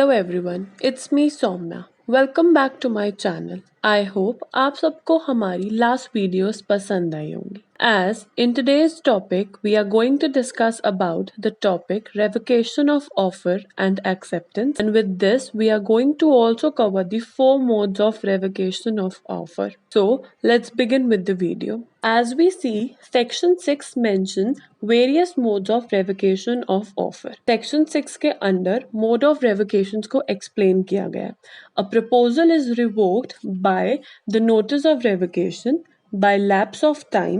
Hello everyone, it's me Saumya. Welcome back to my channel. I hope आप सबको हमारी last videos पसंद आई होंगी। As in today's topic, we are going to discuss about the topic revocation of offer and acceptance. And with this, we are going to also cover the 4 modes of revocation of offer. So let's begin with the video. As we see, Section 6 mentions various modes of revocation of offer. Section 6 के अंदर mode of revocations को explain किया गया है. A proposal is revoked by the notice of revocation, by lapse of time,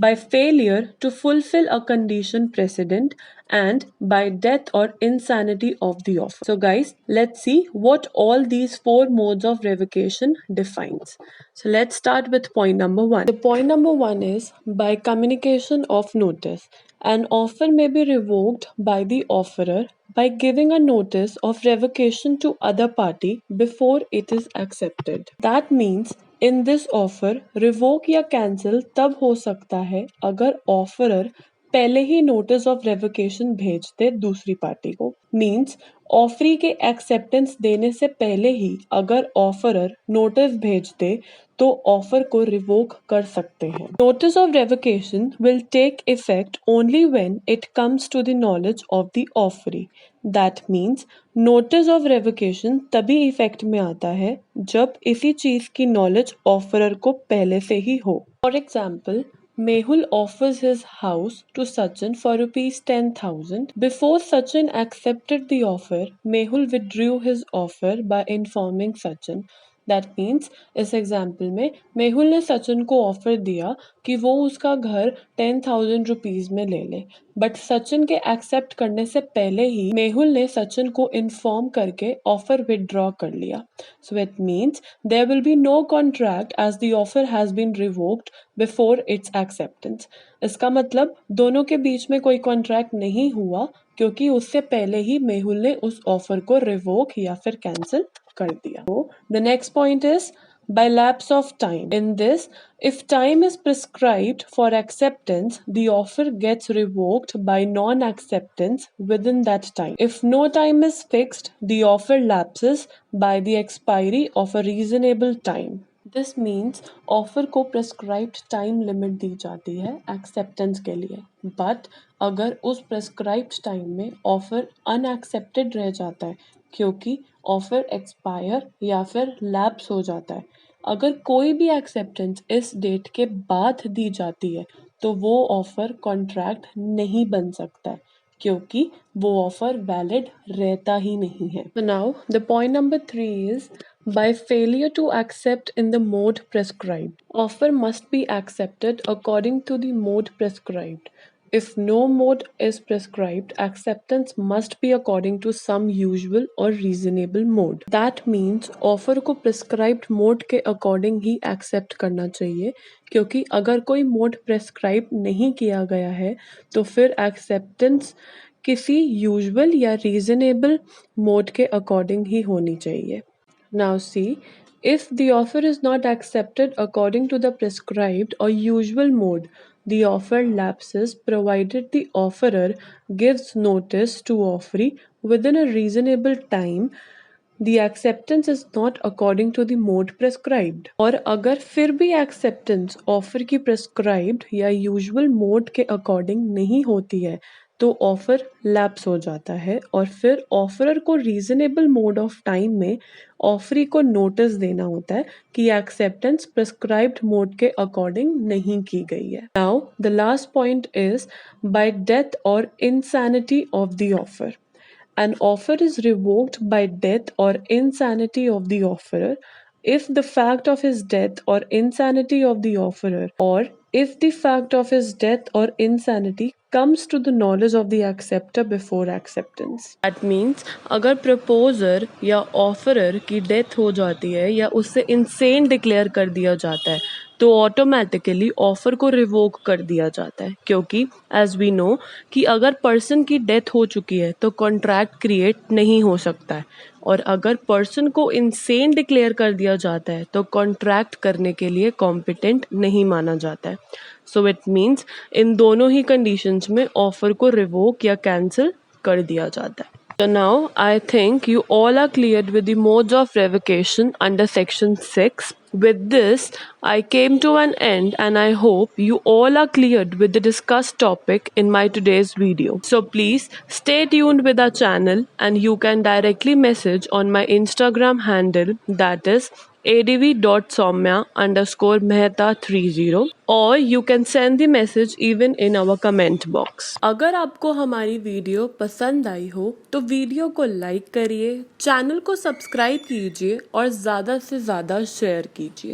by failure to fulfill a condition precedent, and by death or insanity of the offer. So guys, let's see what all these 4 modes of revocation defines. So let's start with point number 1. The point number 1 is by communication of notice. An offer may be revoked by the offerer by giving a notice of revocation to other party before it is accepted. That means in this offer revoke या cancel तब हो सकता है अगर offeror पहले ही notice of revocation भेज दे दूसरी party को। मींस ऑफरी के एक्सेप्टेंस देने से पहले ही अगर ऑफरर नोटिस भेज दे तो ऑफर को रिवोक कर सकते हैं। Notice of revocation will take effect only when it comes to the knowledge of the offeree. That means notice of revocation तभी इफेक्ट में आता है जब इसी चीज की नॉलेज ऑफरर को पहले से ही हो। For example, Mehul offers his house to Sachin for rupees 10,000. Before Sachin accepted the offer, Mehul withdrew his offer by informing Sachin. That means इस एग्जाम्पल में मेहुल ने सचिन को ऑफर दिया कि वो उसका घर 10,000 रुपीज में ले ले, बट सचिन के एक्सेप्ट करने से पहले ही मेहुल ने सचिन को इन्फॉर्म करके ऑफर विदड्रॉ कर लिया. So it means there will be no contract as the offer has been revoked before its acceptance. इसका मतलब दोनों के बीच में कोई कॉन्ट्रैक्ट नहीं हुआ क्योंकि उससे पहले ही मेहुल ने उस ऑफर को रिवोक या फिर कैंसिल कर दिया. So the next point is by lapse of time. In this, if time is prescribed for acceptance, the offer gets revoked by non-acceptance within that time. If no time is fixed, the offer lapses by the expiry of a reasonable time. This means offer को prescribed time limit दी जाती है acceptance के लिए, but अगर उस prescribed time में offer unaccepted रह जाता है क्योंकि ऑफर एक्सपायर या फिर लैप्स हो जाता है, अगर कोई भी एक्सेप्टेंस इस डेट के बाद दी जाती है तो वो ऑफर कॉन्ट्रैक्ट नहीं बन सकता है क्योंकि वो ऑफर वैलिड रहता ही नहीं है. Now the point number 3 is by failure to accept in the mode prescribed. Offer must be accepted according to the mode prescribed. If no mode is prescribed, acceptance must be according to some usual or reasonable mode. That means offer को prescribed mode के according ही accept करना चाहिए क्योंकि अगर कोई mode prescribed नहीं किया गया है तो फिर acceptance किसी usual या reasonable mode के according ही होनी चाहिए. Now see, if the offer is not accepted according to the prescribed or usual mode, the offer lapses provided the offerer gives notice to offeree within a reasonable time. The acceptance is not according to the mode prescribed. और अगर फिर भी acceptance offer की prescribed या usual mode के according नहीं होती है तो ऑफर लैप्स हो जाता है और फिर ऑफरर को रीजनेबल मोड ऑफ टाइम में ऑफरी को नोटिस देना होता है कि एक्सेप्टेंस प्रिस्क्राइब्ड मोड के अकॉर्डिंग नहीं की गई है. Now the last point is by death और insanity of the offer. An offer is revoked by death or insanity of the offerer if the fact of his death or insanity of the offerer, or if the fact of his death or insanity comes to the knowledge of the acceptor before acceptance. That means अगर proposer या offeror की death हो जाती है या उससे insane declare कर दिया जाता है तो ऑटोमेटिकली ऑफर को रिवोक कर दिया जाता है क्योंकि एज वी नो कि अगर पर्सन की डेथ हो चुकी है तो कॉन्ट्रैक्ट क्रिएट नहीं हो सकता है और अगर पर्सन को इंसेन डिक्लेयर कर दिया जाता है तो कॉन्ट्रैक्ट करने के लिए कॉम्पिटेंट नहीं माना जाता है. सो इट मीन्स इन दोनों ही कंडीशंस में ऑफर को रिवोक या कैंसिल कर दिया जाता है. So now I think you all are cleared with the modes of revocation under section 6. With this, I came to an end and I hope you all are cleared with the discussed topic in my today's video. So please stay tuned with our channel and you can directly message on my Instagram handle, that is adv.soumya_mehta30, और you can send the message even in our comment box. अगर आपको हमारी video पसंद आई हो तो video को like करिए, channel को सब्सक्राइब कीजिए और ज़्यादा से ज़्यादा शेयर कीजिए।